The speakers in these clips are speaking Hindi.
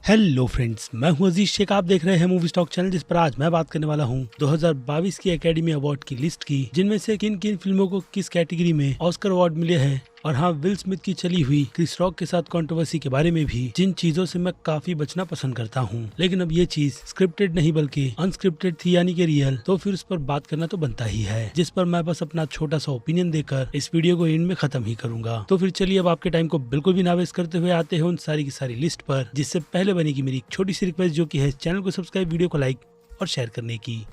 हेलो फ्रेंड्स, मैं हूं अजीज शेख। आप देख रहे हैं मूवी स्टॉक चैनल, जिस पर आज मैं बात करने वाला हूं 2022 की एकेडमी अवार्ड की लिस्ट की, जिनमें से किन किन फिल्मों को किस कैटेगरी में ऑस्कर अवार्ड मिले हैं। और हाँ, विल स्मिथ की चली हुई क्रिस रॉक के साथ कंट्रोवर्सी के बारे में भी, जिन चीजों से मैं काफी बचना पसंद करता हूँ। लेकिन अब ये चीज स्क्रिप्टेड नहीं बल्कि अनस्क्रिप्टेड थी, यानी कि रियल, तो फिर उस पर बात करना तो बनता ही है, जिस पर मैं बस अपना छोटा सा ओपिनियन देकर इस वीडियो को एंड में खत्म ही करूंगा। तो फिर चलिए अब आपके टाइम को बिल्कुल भी ना वेस्ट करते हुए आते हैं उन सारी की सारी लिस्ट पर, जिससे पहले बनेगी मेरी एक छोटी सी रिक्वेस्ट, जो की है चैनल को सब्सक्राइब, वीडियो को लाइक और शेयर करने की।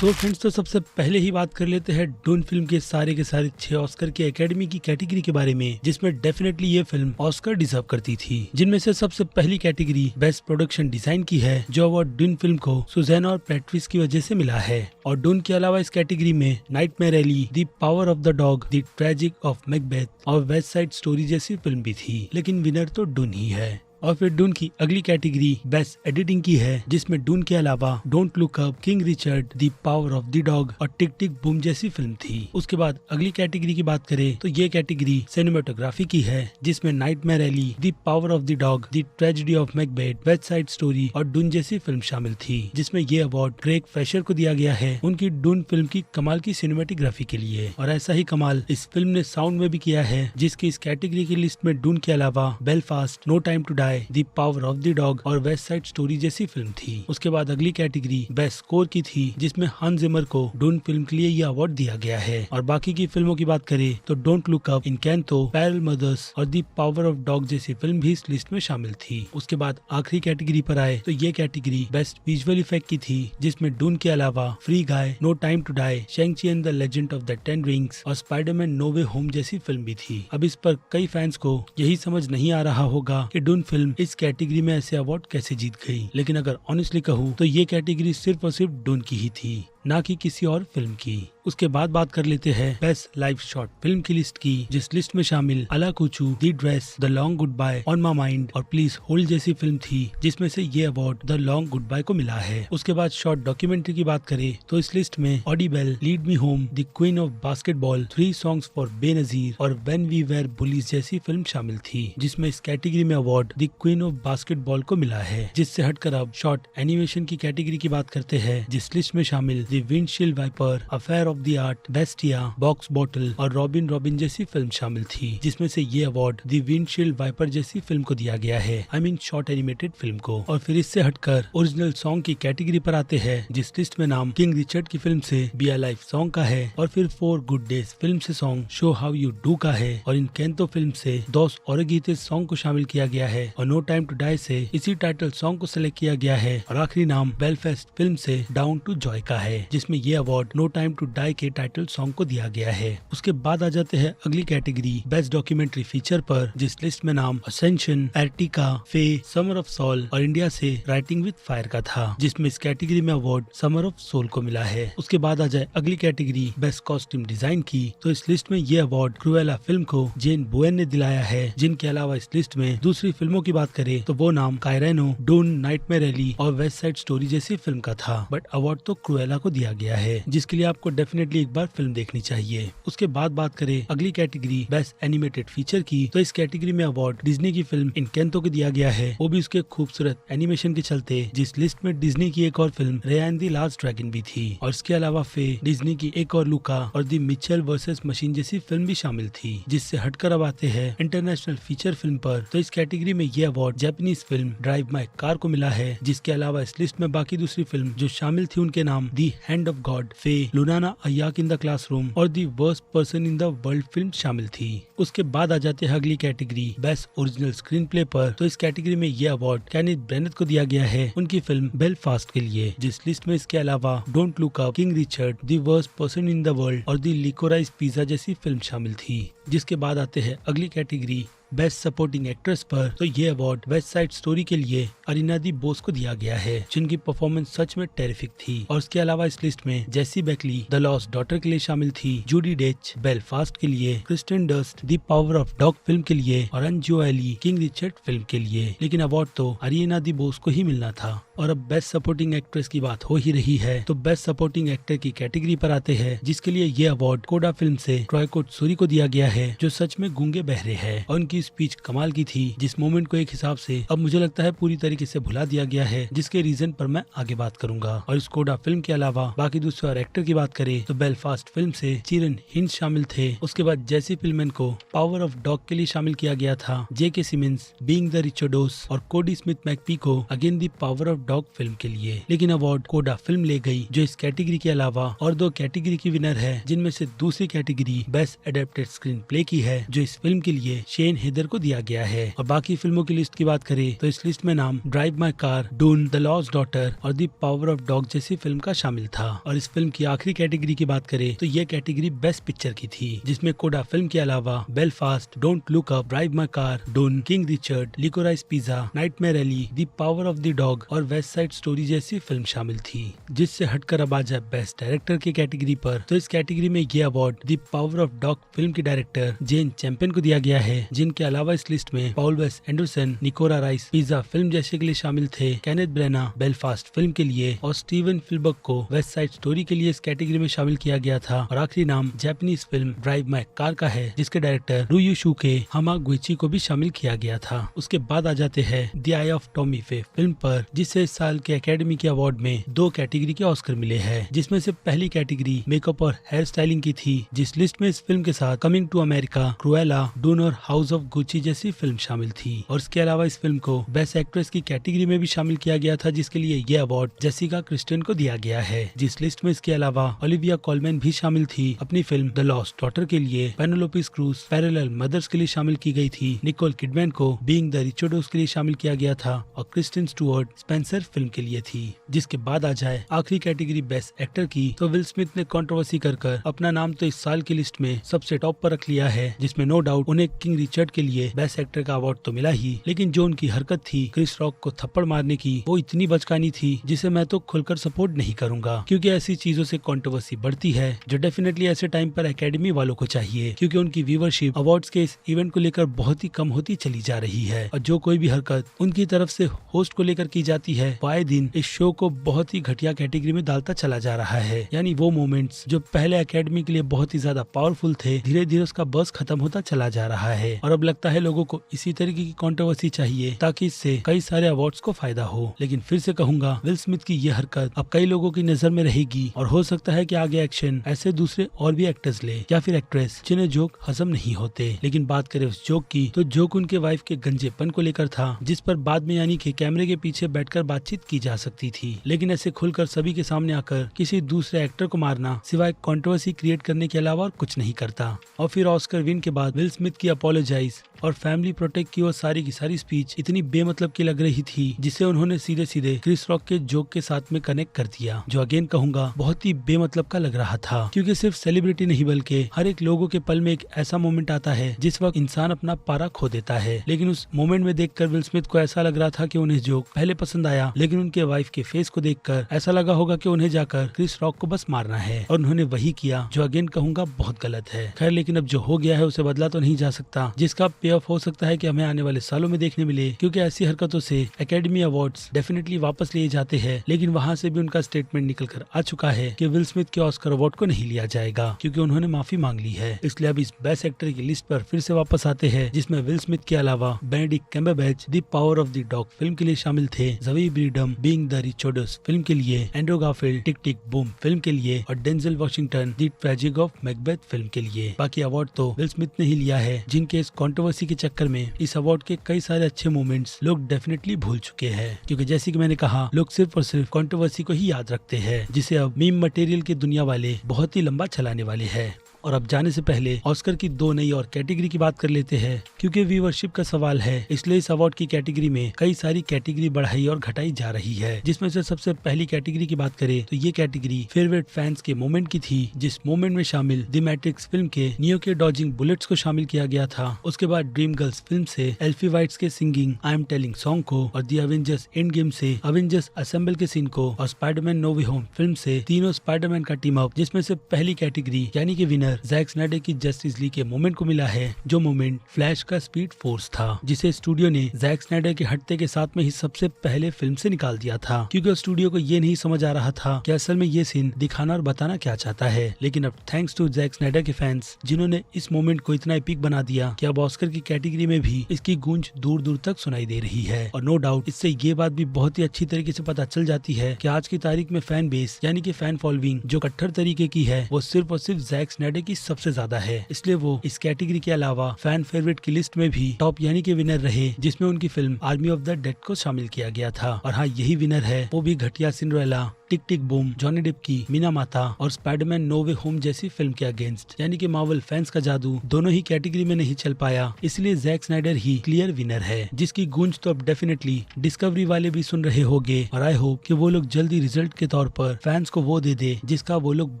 तो फ्रेंड्स, तो सबसे पहले ही बात कर लेते हैं डून फिल्म के सारे 6 ऑस्कर की एकेडमी की कैटेगरी के बारे में, जिसमें डेफिनेटली ये फिल्म ऑस्कर डिजर्व करती थी। जिनमें से सबसे पहली कैटेगरी बेस्ट प्रोडक्शन डिजाइन की है, जो अवार्ड डून फिल्म को सुजैन और पैट्रिस की वजह से मिला है। और डून के अलावा इस कैटेगरी में Nightmare Alley, the power of the Dog, the tragic of Macbeth और वेस्ट साइड स्टोरी जैसी फिल्म भी थी, लेकिन विनर तो डून ही है। और फिर डून की अगली कैटेगरी बेस्ट एडिटिंग की है, जिसमें डून के अलावा don't look up, king Richard, the power of the Dog और टिक टिक बूम जैसी फिल्म थी। उसके बाद अगली कैटेगरी की बात करें तो ये कैटेगरी सिनेमेटोग्राफी की है, जिसमें Nightmare Alley, the power of the Dog, the Tragedy of Macbeth, West Side Story और डून जैसी फिल्म शामिल थी। जिसमें ये अवार्ड क्रेग फिशर को दिया गया है उनकी डून फिल्म की कमाल की सिनेमेटोग्राफी के लिए। और ऐसा ही कमाल इस फिल्म ने साउंड में भी किया है, जिसकी इस कैटेगरी की लिस्ट में डून के अलावा Belfast, No Time to Die, the power of the Dog और वेस्ट साइड स्टोरी जैसी फिल्म थी। उसके बाद अगली कैटेगरी बेस्ट स्कोर की थी, जिसमें हंस जिमर को डून फिल्म के लिए यह अवार्ड दिया गया है। और बाकी की फिल्मों की बात करें तो don't look up, Encanto, parallel mothers और द पावर ऑफ डॉग जैसी फिल्म भी इस लिस्ट में शामिल थी। उसके बाद आखिरी कैटेगरी पर आए तो ये कैटेगरी बेस्ट विजुअल इफेक्ट की थी, जिसमें डून के अलावा Free Guy, No Time to Die, Shang-Chi and the Legend of the 10 Rings और स्पाइडरमैन नो वे होम जैसी फिल्म भी थी। अब इस पर कई फैंस को यही समझ नहीं आ रहा होगा कि डून फिल्म इस कैटेगरी में ऐसे अवार्ड कैसे जीत गई। लेकिन अगर ऑनेस्टली कहूँ तो ये कैटेगरी सिर्फ और सिर्फ डून की ही थी, ना कि किसी और फिल्म की। उसके बाद बात कर लेते हैं बेस्ट लाइव शॉट फिल्म की लिस्ट की, जिस लिस्ट में शामिल Ala Kachuu, the dress, the long goodbye, on my mind और प्लीज होल्ड जैसी फिल्म थी, जिसमें से ये award the long goodbye को मिला है। उसके बाद शॉर्ट डॉक्यूमेंट्री की बात करें तो इस लिस्ट में Audible, lead me home, the queen of basketball, 3 songs for Benazir और व्हेन वी वेर बुलीज जैसी फिल्म शामिल थी, जिसमें इस कैटेगरी में award the queen of basketball को मिला है। जिससे हटकर अब शॉर्ट एनिमेशन की कैटेगरी की बात करते हैं, जिस लिस्ट में शामिल the windshield wiper, affair of the art, Bestia, box bottle और रॉबिन जैसी फिल्म शामिल थी, जिसमें से ये अवार्ड द विंडशील्ड वाइपर जैसी फिल्म को दिया गया है, I mean short animated film को। और फिर इससे हटकर ओरिजिनल सॉन्ग की कैटेगरी पर आते हैं, जिस लिस्ट में नाम किंग रिचर्ड की फिल्म से बी आई लाइफ सॉन्ग का है, और फिर 4 गुड डेज फिल्म से song show how you do का है, और इनकैंतो फिल्म से दोस ओरेगीतेस सॉन्ग को शामिल किया गया है, और नो टाइम टू डाई से इसी टाइटल सॉन्ग को सिलेक्ट किया गया है, और आखिरी नाम बेलफास्ट फिल्म से डाउन टू जॉय का है, जिसमें ये award No Time to Die के टाइटल सॉन्ग को दिया गया है। उसके बाद आ जाते हैं अगली कैटेगरी बेस्ट डॉक्यूमेंट्री फीचर पर, जिस लिस्ट में नाम असेंशन, एर्टिका, फे, समर ऑफ सोल और इंडिया से राइटिंग विद फायर का था, जिसमें इस कैटेगरी में अवार्ड समर ऑफ सोल को मिला है। उसके बाद आ जाए अगली कैटेगरी बेस्ट कॉस्ट्यूम डिजाइन की, तो इस लिस्ट में ये अवार्ड क्रूएला फिल्म को जेन बोएन ने दिलाया है। जिनके अलावा इस लिस्ट में दूसरी फिल्मों की बात करें तो वो नाम कायरेनो, डून, नाइटमेयर एली और वेस्ट साइड स्टोरी जैसी फिल्म का था, बट अवार्ड तो क्रूएला को दिया गया है, जिसके लिए आपको डेफिनेटली एक बार फिल्म देखनी चाहिए। उसके बाद बात करें अगली कैटेगरी बेस्ट एनिमेटेड फीचर की, तो इस कैटेगरी में अवार्ड डिज्नी की फिल्म इनकैंतो को दिया गया है, वो भी उसके खूबसूरत एनिमेशन के चलते, जिस लिस्ट में डिज्नी की एक और फिल्म रेया एंड द लास्ट ड्रैगन भी थी। और इसके अलावा फे, डिज्नी की एक और लुका और द मिचेल वर्सेस मशीन जैसी फिल्म भी शामिल थी। जिससे हटकर अब आते हैं इंटरनेशनल फीचर फिल्म पर, तो इस कैटेगरी में ये award Japanese film drive My car को मिला है। जिसके अलावा इस लिस्ट में बाकी दूसरी फिल्म जो शामिल थी उनके नाम दी हैंड ऑफ गॉड, फे, लुनाना अयाक इन द क्लासरूम और the worst person in the world film शामिल थी। उसके बाद आ जाते हैं अगली category best original screen play पर, तो इस कैटेगरी में ये अवार्ड केनेथ ब्रेनेट को दिया गया है उनकी फिल्म बेलफास्ट के लिए, जिस लिस्ट में इसके अलावा don't look up, king Richard, the worst person in the world और द लिकोराइज पिज्जा जैसी फिल्म शामिल थी। जिसके बाद आते हैं अगली कैटेगरी बेस्ट सपोर्टिंग एक्ट्रेस पर, तो ये अवार्ड वेस्ट साइड स्टोरी के लिए अरीना दी बोस को दिया गया है, जिनकी परफॉर्मेंस सच में टेरिफिक थी। और उसके अलावा इस लिस्ट में Jessie Buckley the Lost Daughter के लिए शामिल थी, जूडी डेच बेलफास्ट के लिए, Kristen Dunst the power of Dog film के लिए और Aunjanue Ellis King Richard film के लिए। लेकिन अवार्ड तो अरीना दी बोस को ही मिलना था। और अब बेस्ट सपोर्टिंग एक्ट्रेस की बात हो ही रही है तो बेस्ट सपोर्टिंग एक्टर की कैटेगरी पर आते हैं, जिसके लिए ये अवार्ड कोडा फिल्म से ट्रॉय कोटसूरी को दिया गया है, जो सच में गूंगे बहरे है। और उनकी स्पीच कमाल की थी, जिस मोमेंट को एक हिसाब से अब मुझे लगता है पूरी तरीके से भुला दिया गया है, जिसके रीजन पर मैं आगे बात करूंगा। और इस कोडा फिल्म के अलावा बाकी दूसरे और एक्टर की बात करें तो बेलफास्ट फिल्म से चिरन हिंच शामिल थे। उसके बाद जेसी पिलमैन को पावर ऑफ डॉग के लिए शामिल किया गया था, जेके सिमंस बीइंग द रिचर्डोस और कोडी स्मिथ मैकपी को again the Power of Dog film के लिए। लेकिन अवार्ड कोडा फिल्म ले गई, जो इस कैटेगरी के अलावा और 2 कैटेगरी की विनर है, जिनमें से दूसरी category best adapted screen play की है, जो इस फिल्म के लिए शेन हेदर को दिया गया है। और बाकी फिल्मों की लिस्ट की बात करें तो इस लिस्ट में नाम Drive My Car, Dune, the Lost Daughter और दी पावर ऑफ डॉग जैसी फिल्म का शामिल था। और इस फिल्म की आखिरी कैटेगरी की बात करें तो यह कैटेगरी बेस्ट पिक्चर की थी, जिसमें कोडा फिल्म के अलावा Belfast, Don't look Up, Drive My Car, Dune, King Richard, Licorice Pizza, Nightmare Alley, the Power of the Dog और वेस्ट साइड स्टोरी जैसी फिल्म शामिल थी। जिससे हटकर अब आ जाए बेस्ट डायरेक्टर की कैटेगरी पर तो इस कैटेगरी में ये award the Power of Dog film की डायरेक्टर जेन चैंपियन को दिया गया है, जिनके अलावा इस लिस्ट में Paul Wes Anderson, Nicola Rice, pizza film जैसे के लिए शामिल थे, केनेथ ब्रेना बेलफास्ट फिल्म के लिए और स्टीवन स्पीलबर्ग को वेस्ट साइड स्टोरी के लिए इस कैटेगरी में शामिल किया गया था। और आखिरी नाम Japanese film drive My car का है, जिसके डायरेक्टर रुयुशुके हमागुची को भी शामिल किया गया था। उसके बाद आ जाते हैं द आई ऑफ टॉमी फे फिल्म पर, जिसे इस साल के एकेडमी के अवार्ड में 2 कैटेगरी के ऑस्कर मिले हैं, जिसमें से पहली कैटेगरी मेकअप और हेयर स्टाइलिंग की थी, जिस लिस्ट में इस फिल्म के साथ Coming to America, Cruella, Dune और हाउस ऑफ गुची जैसी फिल्म शामिल थी। और इसके अलावा इस फिल्म को बेस्ट एक्ट्रेस की कैटेगरी में भी शामिल किया गया था, जिसके लिए ये अवार्ड जेसिका क्रिस्टियन को दिया गया है, जिस लिस्ट में इसके अलावा ओलिविया कोलमैन भी शामिल थी अपनी फिल्म द लॉस्ट डॉटर के लिए, पेनेलोपे क्रूज पैरेलल मदर्स के लिए शामिल की गई थी, निकोल किडमैन को बीइंग द रिचर्डोस के लिए शामिल किया गया था और क्रिस्टिन स्टुअर्ट स्पेंसर फिल्म के लिए थी। जिसके बाद आ जाए आखिरी कैटेगरी बेस्ट एक्टर की तो विल स्मिथ ने कंट्रोवर्सी कर अपना नाम तो इस साल की लिस्ट में सबसे टॉप पर रख लिया है, जिसमें नो डाउट उन्हें किंग रिचर्ड के लिए बेस्ट एक्टर का अवार्ड तो मिला ही, लेकिन जो उनकी हरकत थी क्रिस रॉक को थप्पड़ मारने की, वो इतनी बचकानी थी जिसे मैं तो खुलकर सपोर्ट नहीं करूंगा, क्योंकि ऐसी चीजों से कंट्रोवर्सी बढ़ती है, जो डेफिनेटली ऐसे टाइम पर एकेडमी वालों को चाहिए, क्योंकि उनकी व्यूवरशिप अवार्ड्स के इस इवेंट को लेकर बहुत ही कम होती चली जा रही है। और जो कोई भी हरकत उनकी तरफ से होस्ट को लेकर की जाती है, आए दिन इस शो को बहुत ही घटिया कैटेगरी में डालता चला जा रहा है। यानी वो मोमेंट्स जो पहले एकेडमी के लिए बहुत ही ज्यादा पावरफुल थे, धीरे धीरे उसका बस खत्म होता चला जा रहा है। और अब लगता है लोगों को इसी तरीके की कंट्रोवर्सी चाहिए, ताकि इससे कई सारे अवार्ड्स को फायदा हो। लेकिन फिर से कहूंगा, विल स्मिथ की यह हरकत अब कई लोगों की नजर में रहेगी, और हो सकता है कि आगे एक्शन ऐसे दूसरे और भी एक्टर्स ले या फिर एक्ट्रेस जिन्हें जोक हजम नहीं होते। लेकिन बात करें उस जोक की, तो जोक उनके वाइफ के गंजेपन को लेकर था, जिस पर बाद में यानी कि कैमरे के पीछे बैठकर बातचीत की जा सकती थी। लेकिन ऐसे खुलकर सभी के सामने आकर किसी दूसरे एक्टर को मारना सिवाय कंट्रोवर्सी क्रिएट करने के अलावा और कुछ नहीं करता। और फिर ऑस्कर विन के बाद विल स्मिथ की अपोलोजाइज और फैमिली प्रोटेक्ट की और सारी की सारी स्पीच इतनी बेमतलब की लग रही थी, जिसे उन्होंने सीधे सीधे क्रिस रॉक के जोक के साथ में कनेक्ट कर दिया, जो अगेन कहूंगा बहुत ही बेमतलब का लग रहा था। क्योंकि सिर्फ सेलिब्रिटी नहीं बल्कि हर एक लोगों के पल में एक ऐसा मोमेंट आता है जिस वक्त इंसान अपना पारा खो देता है। लेकिन उस मोमेंट में देखकर विल स्मिथ को ऐसा लग रहा था कि उन्हें जोक पहले पसंद आया, लेकिन उनके वाइफ के फेस को देखकर ऐसा लगा होगा कि उन्हें जाकर क्रिस रॉक को बस मारना है, और उन्होंने वही किया, जो अगेन कहूंगा बहुत गलत है। खैर, लेकिन अब जो हो गया है उसे बदला तो नहीं जा सकता, जिसका पे ऑफ हो सकता है कि हमें आने वाले सालों में देखने मिले, क्योंकि ऐसी हरकतों से एकेडमी अवार्ड्स डेफिनेटली वापस लिए जाते हैं। लेकिन वहां से भी उनका स्टेटमेंट निकल कर आ चुका है कि विल स्मिथ के ऑस्कर अवार्ड को नहीं लिया जाएगा, क्योंकि उन्होंने माफी मांग ली है। इसलिए अब इस बेस्ट एक्टर की लिस्ट पर फिर से वापस आते हैं, जिसमें विल स्मिथ के अलावा Benedict Cumberbatch the power of the dog film के लिए शामिल थे, ज़ोई ब्रीडम बीइंग द रिचर्डोस फिल्म के लिए, एंड्रू गारफील्ड टिक टिक बूम फिल्म के लिए और Denzel Washington the tragic of Macbeth film के लिए। बाकी अवार्ड तो विल स्मिथ ने ही लिया है, जिनके इस कंट्रोवर्सी के चक्कर में इस अवार्ड के कई सारे अच्छे मोमेंट्स लोग डेफिनेटली भूल चुके हैं, क्योंकि जैसे कि मैंने कहा, लोग सिर्फ और सिर्फ कंट्रोवर्सी को ही याद रखते हैं, जिसे अब मीम मटेरियल की दुनिया वाले बहुत ही लंबा चलाने वाले हैं। और अब जाने से पहले ऑस्कर की 2 नई और कैटेगरी की बात कर लेते हैं, क्योंकि व्यूअरशिप का सवाल है, इसलिए इस अवार्ड की कैटेगरी में कई सारी कैटेगरी बढ़ाई और घटाई जा रही है। जिसमें से सबसे पहली कैटेगरी की बात करें तो ये कैटेगरी फेवरेट फैंस के मोमेंट की थी, जिस मोमेंट में शामिल द मैट्रिक्स फिल्म के नियो के डॉजिंग बुलेट्स को शामिल किया गया था। उसके बाद ड्रीम गर्ल्स फिल्म से एल्फी वाइट्स के singing I am telling song को, और द एवेंजर्स एंड गेम से एवेंजर्स असेंबल के सीन को, और Spider-Man No Way home film से तीनों स्पाइडरमैन का टीम अप, जिसमें से पहली कैटेगरी यानी कि विनर ऑस्कर जैक स्नाइडर की जस्टिस लीग के मोमेंट को मिला है, जो मोमेंट फ्लैश का स्पीड फोर्स था, जिसे स्टूडियो ने जैक स्नाइडर के हटते के साथ में ही सबसे पहले फिल्म से निकाल दिया था, क्योंकि स्टूडियो को ये नहीं समझ आ रहा था कि असल में ये सीन दिखाना और बताना क्या चाहता है। लेकिन अब थैंक्स टू जैक स्नाइडर के फैंस, जिन्होंने इस मोमेंट को इतना एपिक बना दिया कि अब ऑस्कर की कैटेगरी में भी इसकी गूंज दूर दूर तक सुनाई दे रही है। और नो डाउट इससे ये बात भी बहुत ही अच्छी तरीके से पता चल जाती है कि आज की तारीख में फैन बेस यानी कि फैन फॉलोइंग जो कट्टर तरीके की है, वो सिर्फ और सिर्फ जैक स्नाइडर की सबसे ज्यादा है। इसलिए वो इस कैटेगरी के अलावा फैन फेवरेट की लिस्ट में भी टॉप यानी कि विनर रहे, जिसमें उनकी film army of the dead को शामिल किया गया था। और हाँ, यही विनर है, वो भी घटिया सिंड्रेला, टिक टिक बूम, जॉनी डिप की मीना माता और स्पाइडरमैन नो वे होम जैसी फिल्म के अगेंस्ट, यानी कि मार्वल फैंस का जादू दोनों ही कैटेगरी में नहीं चल पाया। इसलिए जैक स्नाइडर ही क्लियर विनर है, जिसकी गूंज तो अब डेफिनेटली डिस्कवरी वाले भी सुन रहे होंगे। और आई होप कि वो लोग जल्दी रिजल्ट के तौर पर फैंस को वो दे दे जिसका वो लोग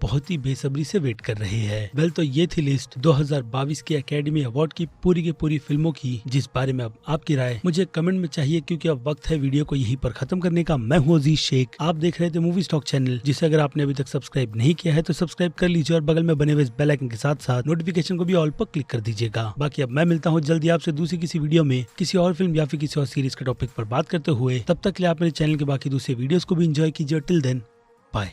बहुत ही बेसब्री से वेट कर रहे हैं। वेल, तो ये थी लिस्ट 2022 की एकेडमी अवार्ड की पूरी फिल्मों की, जिस बारे में अब आपकी राय मुझे कमेंट में चाहिए, क्योंकि अब वक्त है वीडियो को यहीं पर खत्म करने का। मैं हूँ अजीज शेख, आप देख रहे थे मूवी स्टॉक चैनल, जिसे अगर आपने अभी तक सब्सक्राइब नहीं किया है तो सब्सक्राइब कर लीजिए और बगल में बने हुए बेल आइकन के साथ साथ नोटिफिकेशन को भी ऑल पर क्लिक कर दीजिएगा। बाकी अब मैं मिलता हूँ जल्दी आपसे दूसरी किसी वीडियो में किसी और फिल्म या फिर किसी और सीरीज के टॉपिक पर बात करते हुए। तब तक के लिए आप मेरे चैनल के बाकी दूसरे वीडियोस को भी एंजॉय कीजिए। Till then, bye.